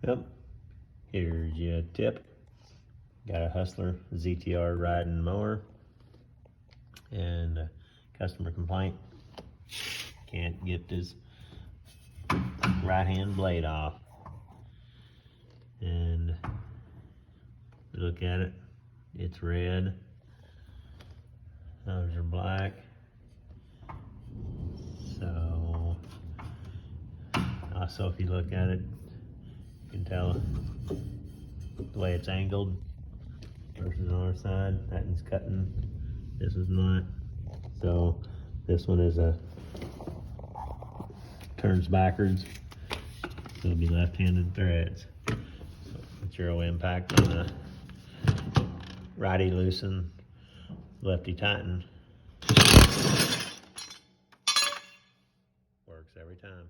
Yep. Here's your tip. Got a Hustler ZTR riding mower and a customer complaint. Can't get this right hand blade off. And look at it. It's red. Those are black. So also if you look at it, you can tell the way it's angled versus on our side. That one's cutting, this is not. So this one is turns backwards, so it'll be left-handed threads. So zero impact on the righty loosen, lefty tighten. Works every time.